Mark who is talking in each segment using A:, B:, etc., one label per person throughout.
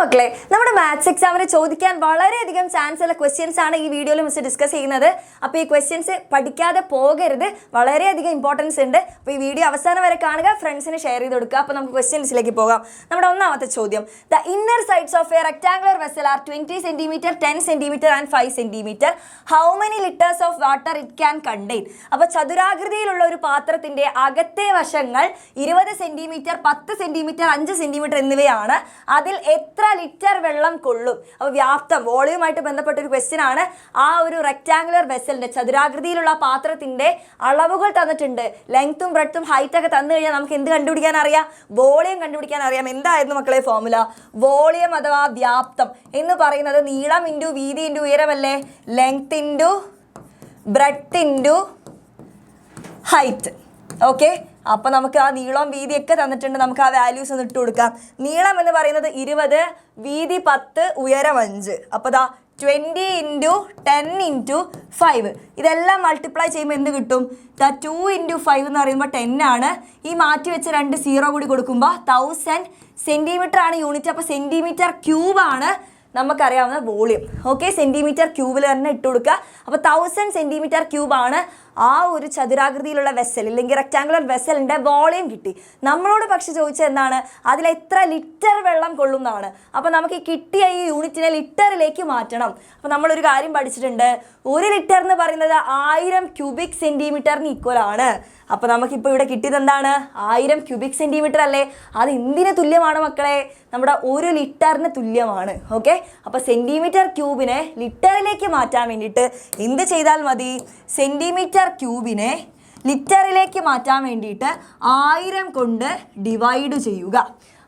A: മക്കളെ നമ്മുടെ മാത്സ് എക്സാമിന് ചോദിക്കാൻ വളരെയധികം ചാൻസ് ഉള്ള ക്വസ്റ്റ്യൻസ് ആണ് ഈ വീഡിയോയിൽ മിസ് ഡിസ്കസ് ചെയ്യുന്നത്. അപ്പോൾ ഈ ക്വസ്റ്റ്യൻസ് പഠിക്കാതെ പോകരുത്, വളരെയധികം ഇമ്പോർട്ടൻസ് ഉണ്ട്. അപ്പോൾ ഈ വീഡിയോ അവസാനം വരെ കാണുക, ഫ്രണ്ട്സിന് ഷെയർ ചെയ്ത് കൊടുക്കുക. അപ്പോൾ നമുക്ക് ക്വസ്റ്റ്യൻസിലേക്ക് പോകാം. നമ്മുടെ ഒന്നാമത്തെ ചോദ്യം, the inner sides of a rectangular vessel are 20 centimetre, 10 centimetre and 5 centimetre. How many litres of water it can contain? അപ്പോൾ ചതുരാകൃതിയിലുള്ള ഒരു പാത്രത്തിന്റെ അകത്തെ വശങ്ങൾ 20 സെന്റിമീറ്റർ, 10 സെന്റിമീറ്റർ, 5 സെന്റിമീറ്റർ എന്നിവയാണ്. അതിൽ എത്ര ലിറ്റർ വെള്ളം കൊള്ളും? അപ്പോൾ വ്യാപ്തം, വോളിയുമായിട്ട് ബന്ധപ്പെട്ട ഒരു ക്വസ്റ്റ്യൻ ആണ്. ആ ഒരു റെക്ടാങ്കുലർ വെസലിന്റെ ചതുരാകൃതിയിലുള്ള പാത്രത്തിന്റെ അളവുകൾ തന്നിട്ടുണ്ട്. ലെങ്ത്തും ബ്രെഡ്ത്തും ഹൈറ്റ് ഒക്കെ തന്നു കഴിഞ്ഞാൽ നമുക്ക് എന്ത് കണ്ടുപിടിക്കാൻ അറിയാം? വോളിയം കണ്ടുപിടിക്കാൻ അറിയാം. എന്തായിരുന്നു മക്കളെ ഫോർമുല? വോളിയം അഥവാ വ്യാപ്തം എന്ന് പറയുന്നത് നീളം ഇൻറ്റു വീതി ഇൻറ്റു ഉയരമല്ലേ? Length into breadth into height. Okay, അപ്പോൾ നമുക്ക് ആ നീളവും വീതിയൊക്കെ തന്നിട്ടുണ്ട്. നമുക്ക് ആ വാല്യൂസ് ഒന്ന് ഇട്ട് കൊടുക്കാം. നീളം എന്ന് പറയുന്നത് 20, വീതി 10, ഉയരം 5. അപ്പോൾ ദാ 20 ഇൻറ്റു 10 ഇൻറ്റു 5 ഇതെല്ലാം മൾട്ടിപ്ലൈ ചെയ്യുമ്പോൾ എന്ത് കിട്ടും? 2 ഇൻറ്റു 5 എന്ന് പറയുമ്പോൾ 10 ആണ്. ഈ മാറ്റി വെച്ച് 2 0 കൂടി കൊടുക്കുമ്പോൾ 1000 സെൻറ്റിമീറ്റർ ആണ് യൂണിറ്റ്. അപ്പോൾ സെൻറ്റിമീറ്റർ ക്യൂബാണ് നമുക്കറിയാവുന്ന വോളിയം. ഓക്കെ, സെൻറ്റിമീറ്റർ ക്യൂബിൽ തന്നെ ഇട്ട് കൊടുക്കുക. അപ്പോൾ 1000 സെൻറ്റിമീറ്റർ ക്യൂബാണ് ആ ഒരു ചതുരാകൃതിയിലുള്ള വെസൽ അല്ലെങ്കിൽ റെക്ടാങ്കുലർ വെസലിൻ്റെ വോളിയം കിട്ടി. നമ്മളോട് പക്ഷെ ചോദിച്ചത് എന്താണ്? അതിൽ എത്ര ലിറ്റർ വെള്ളം കൊള്ളുന്നതാണ്. അപ്പോൾ നമുക്ക് കിട്ടിയ ഈ യൂണിറ്റിനെ ലിറ്ററിലേക്ക് മാറ്റണം. അപ്പോൾ നമ്മളൊരു കാര്യം പഠിച്ചിട്ടുണ്ട്, 1 ലിറ്റർ എന്ന് പറയുന്നത് 1000 ക്യൂബിക് സെൻറ്റിമീറ്ററിന് ഈക്വൽ ആണ്. അപ്പോൾ നമുക്കിപ്പോൾ ഇവിടെ കിട്ടിയത് എന്താണ്? 1000 ക്യൂബിക് സെൻറ്റിമീറ്റർ അല്ലേ? അത് എന്തിന് തുല്യമാണ് മക്കളെ? നമ്മുടെ 1 ലിറ്ററിന് തുല്യമാണ്. ഓക്കെ, അപ്പോൾ സെൻറ്റിമീറ്റർ ക്യൂബിനെ ലിറ്ററിലേക്ക് മാറ്റാൻ വേണ്ടിയിട്ട് എന്ത് ചെയ്താൽ മതി? സെൻറ്റിമീറ്റർ ക്യൂബിനെ ലിറ്ററിലേക്ക് മാറ്റാൻ വേണ്ടിയിട്ട് 1000 കൊണ്ട് ഡിവൈഡ് ചെയ്യുക.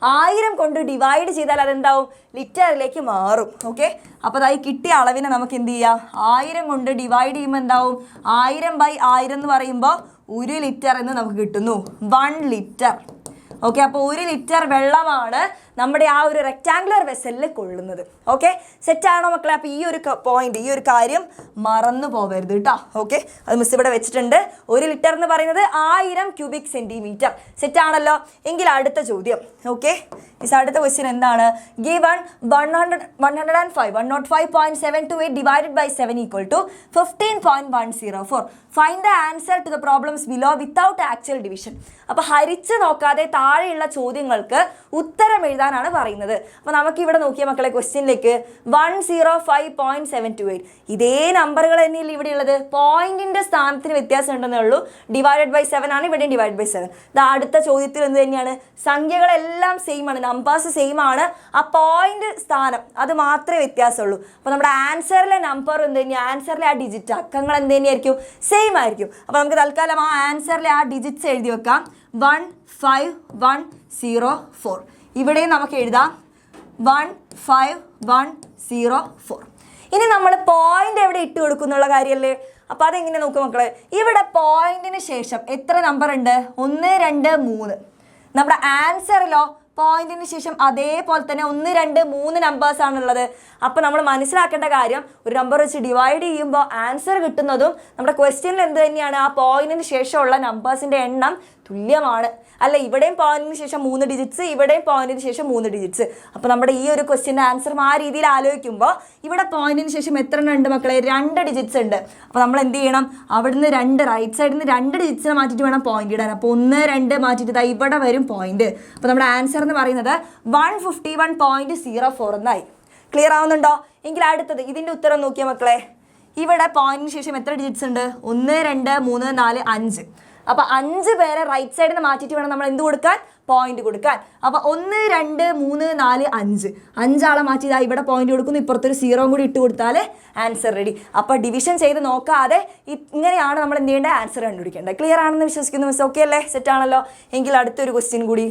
A: 1000 കൊണ്ട് ഡിവൈഡ് ചെയ്താൽ അതെന്താവും? ലിറ്ററിലേക്ക് മാറും. ഓക്കെ, അപ്പോൾ അതായി കിട്ടിയ അളവിനെ നമുക്ക് എന്ത് ചെയ്യാം? 1000 കൊണ്ട് ഡിവൈഡ് ചെയ്യുമ്പോൾ എന്താവും? 1000/1000 എന്ന് പറയുമ്പോൾ 1 ലിറ്റർ എന്ന് നമുക്ക് കിട്ടുന്നു. 1 ലിറ്റർ. ഓക്കെ, അപ്പോൾ 1 ലിറ്റർ വെള്ളമാണ് നമ്മുടെ ആ ഒരു റെക്ടാങ്കുലർ വെസലിൽ കൊള്ളുന്നത്. ഓക്കെ, സെറ്റാണോ മക്കളെ? അപ്പോൾ ഈ ഒരു പോയിന്റ്, ഈ ഒരു കാര്യം മറന്നു പോകരുത് കേട്ടോ. ഓക്കെ, അത് മിസ് ഇവിടെ വെച്ചിട്ടുണ്ട്. 1 ലിറ്റർ എന്ന് പറയുന്നത് 1000 ക്യൂബിക് സെൻറ്റിമീറ്റർ. സെറ്റാണല്ലോ? എങ്കിൽ അടുത്ത ചോദ്യം. ഓക്കെ, അടുത്ത ക്വസ്റ്റ്യൻ എന്താണ്? Given 105.728 divided by 7 equal to 15.104. Find the answer to the problems below without actual division. അപ്പോൾ ഹരിച്ച് നോക്കാതെ താഴെയുള്ള ചോദ്യങ്ങൾക്ക് ഉത്തരം എഴുതാനാണ് പറയുന്നത്. അപ്പോൾ നമുക്കിവിടെ നോക്കിയ മക്കളെ ക്വസ്റ്റ്യനിലേക്ക് 105.728 ഇതേ നമ്പറുകൾ തന്നെയല്ലേ ഇവിടെ ഉള്ളത്. പോയിന്റിന്റെ സ്ഥാനത്തിന് വ്യത്യാസം ഉണ്ടെന്നേ ഉള്ളൂ. ഡിവൈഡഡ് ബൈ 7 ആണ്, ഇവിടെ ഡിവൈഡ് ബൈ 7. അടുത്ത ചോദ്യത്തിൽ എന്ത് തന്നെയാണ്? സംഖ്യകളെല്ലാം സെയിം ആണ്, നമ്പേഴ്സ് സെയിം ആണ്. ആ പോയിന്റ് സ്ഥാനം അത് മാത്രമേ വ്യത്യാസമുള്ളൂ. അപ്പോൾ നമ്മുടെ ആൻസറിലെ നമ്പർ എന്ത് തന്നെയാണ്? ആൻസറിലെ ആ ഡിജിറ്റ് അക്കങ്ങൾ എന്ത് തന്നെയായിരിക്കും? സെയിം ആയിരിക്കും. അപ്പോൾ നമുക്ക് തൽക്കാലം ആ ആൻസറിലെ ആ ഡിജിറ്റ്സ് എഴുതി വെക്കാം. 15104. ഇവിടെ നമുക്ക് എഴുതാം 15104. ഇനി നമ്മൾ പോയിന്റ് എവിടെ ഇട്ട് കൊടുക്കുന്നുള്ള കാര്യമല്ലേ? അപ്പോൾ അതെങ്ങനെ നോക്കും മക്കളെ? ഇവിടെ പോയിന്റിന് ശേഷം എത്ര നമ്പർ ഉണ്ട്? 1, 2, 3. നമ്മുടെ ആൻസറിലോ പോയിന്റിന് ശേഷം അതേപോലെ തന്നെ 1, 2, 3 നമ്പേഴ്സ് ആണുള്ളത്. അപ്പോൾ നമ്മൾ മനസ്സിലാക്കേണ്ട കാര്യം, ഒരു നമ്പർ വെച്ച് ഡിവൈഡ് ചെയ്യുമ്പോൾ ആൻസർ കിട്ടുന്നതും നമ്മുടെ ക്വസ്റ്റ്യനിൽ എന്ത് തന്നെയാണ്? ആ പോയിന്റിന് ശേഷമുള്ള നമ്പേഴ്സിൻ്റെ എണ്ണം തുല്യമാണ് അല്ല? ഇവിടെയും പോയിന്റിന് ശേഷം 3 ഡിജിറ്റ്സ്, ഇവിടെയും പോയിന്റിന് ശേഷം 3 ഡിജിറ്റ്സ്. അപ്പോൾ നമ്മുടെ ഈ ഒരു ക്വസ്റ്റ്യൻ്റെ ആൻസറും ആ രീതിയിൽ ആലോചിക്കുമ്പോൾ ഇവിടെ പോയിന്റിന് ശേഷം എത്ര എണ്ണം ഉണ്ട് മക്കളെ? 2 ഡിജിറ്റ്സ് ഉണ്ട്. അപ്പോൾ നമ്മൾ എന്ത് ചെയ്യണം? അവിടുന്ന് 2 റൈറ്റ് സൈഡിൽ നിന്ന് 2 ഡിജിറ്റ്സിനെ മാറ്റിയിട്ട് വേണം പോയിന്റ് ഇടാൻ. അപ്പോൾ 1, 2 മാറ്റിയിട്ട് ഇവിടെ വരും പോയിന്റ്. അപ്പോൾ നമ്മുടെ ആൻസർ എന്ന് പറയുന്നത് 151.04 എന്നായി. ക്ലിയർ ആവുന്നുണ്ടോ? എങ്കിൽ അടുത്തത് ഇതിൻ്റെ ഉത്തരം നോക്കിയ മക്കളെ. ഇവിടെ പോയിന്റിന് ശേഷം എത്ര ഡിജിറ്റ്സ് ഉണ്ട്? 1, 2, 3, 4, 5. അപ്പോൾ 5 പേരെ റൈറ്റ് സൈഡിൽ നിന്ന് മാറ്റിയിട്ട് വേണം നമ്മൾ എന്ത് കൊടുക്കാൻ? പോയിന്റ് കൊടുക്കാൻ. അപ്പോൾ 1, 2, 3, 4, 5 5 മാറ്റി ഇവിടെ പോയിന്റ് കൊടുക്കുന്നു. ഇപ്പുറത്തൊരു 0 കൂടി ഇട്ട് കൊടുത്താൽ ആൻസർ റെഡി. അപ്പോൾ ഡിവിഷൻ ചെയ്ത് നോക്കാതെ ഇങ്ങനെയാണ് നമ്മൾ എന്ത് ചെയ്യേണ്ടത്? ആൻസർ കണ്ടുപിടിക്കേണ്ടത്. ക്ലിയർ ആണെന്ന് വിശ്വസിക്കുന്നു മിസ്. ഓക്കെ അല്ലേ? സെറ്റ് ആണല്ലോ? എങ്കിൽ അടുത്തൊരു ക്വസ്റ്റ്യൻ കൂടി.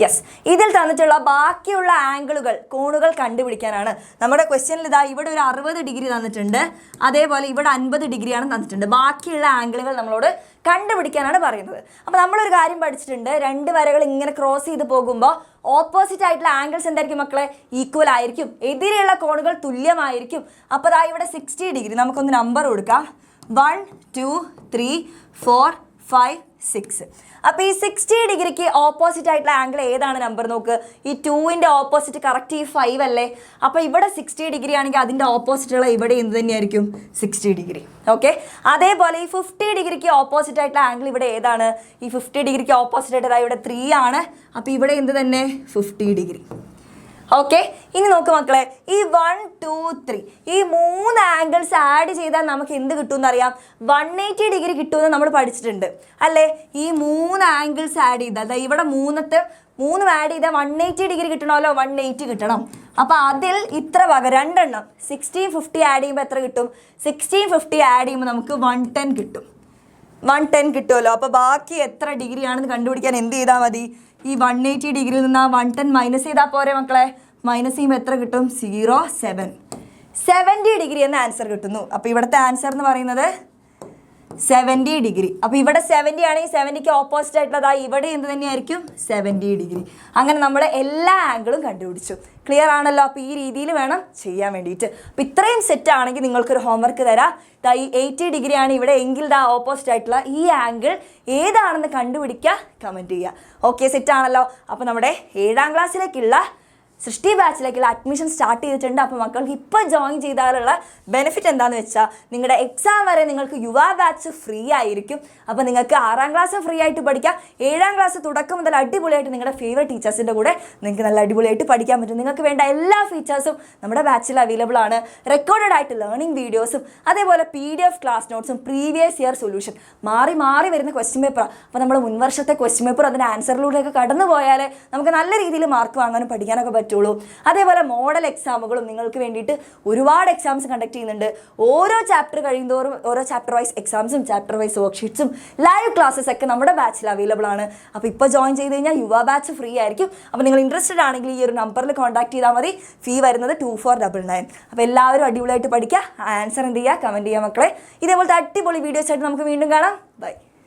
A: യെസ്, ഇതിൽ തന്നിട്ടുള്ള ബാക്കിയുള്ള ആംഗിളുകൾ, കോണുകൾ കണ്ടുപിടിക്കാനാണ്. നമ്മുടെ ക്വസ്റ്റ്യനിൽ ഇതാ ഇവിടെ ഒരു 60 ഡിഗ്രി തന്നിട്ടുണ്ട്, അതേപോലെ ഇവിടെ 50 ഡിഗ്രിയാണ് തന്നിട്ടുണ്ട്. ബാക്കിയുള്ള ആംഗിളുകൾ നമ്മളോട് കണ്ടുപിടിക്കാനാണ് പറയുന്നത്. അപ്പോൾ നമ്മളൊരു കാര്യം പഠിച്ചിട്ടുണ്ട്, 2 വരകൾ ഇങ്ങനെ ക്രോസ് ചെയ്ത് പോകുമ്പോൾ ഓപ്പോസിറ്റ് ആയിട്ടുള്ള ആംഗിൾസ് എന്തായിരിക്കും മക്കളെ? ഈക്വൽ ആയിരിക്കും. എതിരെയുള്ള കോണുകൾ തുല്യമായിരിക്കും. അപ്പോൾ ദാ ഇവിടെ 60 ഡിഗ്രി നമുക്കൊന്ന് നമ്പർ കൊടുക്കാം. 1, 2, 3, 4, 5, 6. അപ്പോൾ ഈ 60 ഡിഗ്രിക്ക് ഓപ്പോസിറ്റ് ആയിട്ടുള്ള ആംഗിൾ ഏതാണ് നമ്പർ നോക്ക്. ഈ 2ന്റെ ഓപ്പോസിറ്റ് കറക്റ്റ് ഈ 5 അല്ലേ. അപ്പോൾ ഇവിടെ 60 ഡിഗ്രി ആണെങ്കിൽ അതിൻ്റെ ഓപ്പോസിറ്റുള്ള ഇവിടെ എന്ത് തന്നെയായിരിക്കും 60 ഡിഗ്രി. ഓക്കെ, അതേപോലെ ഈ 50 ഡിഗ്രിക്ക് ഓപ്പോസിറ്റ് ആയിട്ടുള്ള ആംഗിൾ ഇവിടെ ഏതാണ്? ഈ 50 ഡിഗ്രിക്ക് ഓപ്പോസിറ്റ് ആയിട്ട് ഇവിടെ 3 ആണ്. അപ്പോൾ ഇവിടെ എന്ത് തന്നെ 50 ഡിഗ്രി. ഓക്കെ, ഇനി നോക്ക് മക്കളെ, ഈ 1, 2, 3 ഈ 3 ആംഗിൾസ് ആഡ് ചെയ്താൽ നമുക്ക് എന്ത് കിട്ടുമെന്ന് അറിയാം? 180 ഡിഗ്രി കിട്ടുമെന്ന് നമ്മൾ പഠിച്ചിട്ടുണ്ട് അല്ലേ. ഈ 3 ആംഗിൾസ് ആഡ് ചെയ്താൽ ഇവിടെ 3 ആഡ് ചെയ്താൽ 180 ഡിഗ്രി കിട്ടണമല്ലോ, 180 കിട്ടണം. അപ്പോൾ അതിൽ ഇത്ര വക 2 എണ്ണം 1650 ആഡ് ചെയ്യുമ്പോൾ എത്ര കിട്ടും? 1650 ആഡ് ചെയ്യുമ്പോൾ നമുക്ക് 110 കിട്ടും. 110 കിട്ടുമല്ലോ. അപ്പോൾ ബാക്കി എത്ര ഡിഗ്രി ആണെന്ന് കണ്ടുപിടിക്കാൻ എന്ത് ചെയ്താൽ മതി? ഈ 180 ഡിഗ്രിയിൽ നിന്ന് ആ 110 മൈനസ് ചെയ്താൽ പോരെ മക്കളെ. മൈനസ് ചെയ്യുമ്പോൾ എത്ര കിട്ടും? 0.7. 70 ഡിഗ്രി എന്ന ആൻസർ കിട്ടുന്നു. അപ്പോൾ ഇവിടുത്തെ ആൻസർ എന്ന് പറയുന്നത് 70 ഡിഗ്രി. അപ്പോൾ ഇവിടെ 70 ആണെങ്കിൽ 70ക്ക് ഓപ്പോസിറ്റ് ആയിട്ടുള്ളതാ ഇവിടെ എന്ത് തന്നെയായിരിക്കും 70 ഡിഗ്രി. അങ്ങനെ നമ്മൾ എല്ലാ ആംഗിളും കണ്ടുപിടിച്ചു. ക്ലിയർ ആണല്ലോ. അപ്പോൾ ഈ രീതിയിൽ വേണം ചെയ്യാൻ വേണ്ടിയിട്ട്. അപ്പോൾ ഇത്രയും സെറ്റ് ആണെങ്കിൽ നിങ്ങൾക്കൊരു ഹോംവർക്ക് തരാം. ഈ 80 ഡിഗ്രി ആണ് ഇവിടെ എങ്കിൽ ഓപ്പോസിറ്റ് ആയിട്ടുള്ള ഈ ആംഗിൾ ഏതാണെന്ന് കണ്ടുപിടിക്കുക, കമൻറ്റ് ചെയ്യുക. ഓക്കെ, സെറ്റ് ആണല്ലോ. അപ്പോൾ നമ്മുടെ 7ാം ക്ലാസ്സിലേക്കുള്ള സൃഷ്ടി ബാച്ചിലേക്കുള്ള അഡ്മിഷൻ സ്റ്റാർട്ട് ചെയ്തിട്ടുണ്ട്. അപ്പോൾ മക്കൾക്ക് ഇപ്പോൾ ജോയിൻ ചെയ്താലുള്ള ബെനിഫിറ്റ് എന്താണെന്ന് വെച്ചാൽ നിങ്ങളുടെ എക്സാം വരെ നിങ്ങൾക്ക് യുവ ബാച്ച് ഫ്രീ ആയിരിക്കും. അപ്പോൾ നിങ്ങൾക്ക് 6ാം ക്ലാസ് ഫ്രീ ആയിട്ട് പഠിക്കാം. 7ാം ക്ലാസ് തുടക്കം മുതൽ അടിപൊളിയായിട്ട് നിങ്ങളുടെ ഫേവറേറ്റ് ടീച്ചേഴ്സിൻ്റെ കൂടെ നിങ്ങൾക്ക് നല്ല അടിപൊളിയായിട്ട് പഠിക്കാൻ പറ്റും. നിങ്ങൾക്ക് വേണ്ട എല്ലാ ഫീച്ചേഴ്സും നമ്മുടെ ബാച്ചിൽ അവൈലബിൾ ആണ്. റെക്കോർഡഡ് ആയിട്ട് ലേണിംഗ് വീഡിയോസും അതേപോലെ PDF ക്ലാസ് നോട്ട്സും പ്രീവിയസ് ഇയർ സൊല്യൂഷൻ മാറി മാറി വരുന്ന ക്വസ്റ്റ്യൻ പേപ്പറാണ്. അപ്പോൾ നമ്മൾ മുൻവർഷത്തെ ക്വസ്റ്റ്യൻ പേപ്പർ അതിൻ്റെ ആൻസറിലൂടെയൊക്കെ കടന്നു പോയാൽ നമുക്ക് നല്ല രീതിയിൽ മാർക്ക് വാങ്ങാനും പഠിക്കാനൊക്കെ പറ്റും. അതേപോലെ മോഡൽ എക്സാമുകളും നിങ്ങൾക്ക് വേണ്ടിയിട്ട് ഒരുപാട് എക്സാംസ് കണ്ടക്ട് ചെയ്യുന്നുണ്ട്. ഓരോ ചാപ്റ്റർ കഴിയുന്തോറും ഓരോ ചാപ്റ്റർ വൈസ് എക്സാംസും ചാപ്റ്റർ വൈസ് വർക്ക്ഷീറ്റ്സും ലൈവ് ക്ലാസ്സസ് ഒക്കെ നമ്മുടെ ബാച്ചിൽ അവൈലബിൾ ആണ്. അപ്പോൾ ഇപ്പോൾ ജോയിൻ ചെയ്ത് കഴിഞ്ഞാൽ യുവ ബാച്ച് ഫ്രീ ആയിരിക്കും. അപ്പോൾ നിങ്ങൾ ഇൻട്രസ്റ്റഡ് ആണെങ്കിൽ ഈ ഒരു നമ്പറിൽ കോൺടാക്ട് ചെയ്താൽ മതി. ഫീ വരുന്നത് 2499. അപ്പോൾ എല്ലാവരും അടിപൊളിയായിട്ട് പഠിക്കുക. ആൻസർ എന്ത് ചെയ്യുക, കമൻറ്റ് ചെയ്യുക മക്കളെ. ഇതേപോലത്തെ അടിപൊളി വീഡിയോസ് ആയിട്ട് നമുക്ക് വീണ്ടും കാണാം. ബൈ.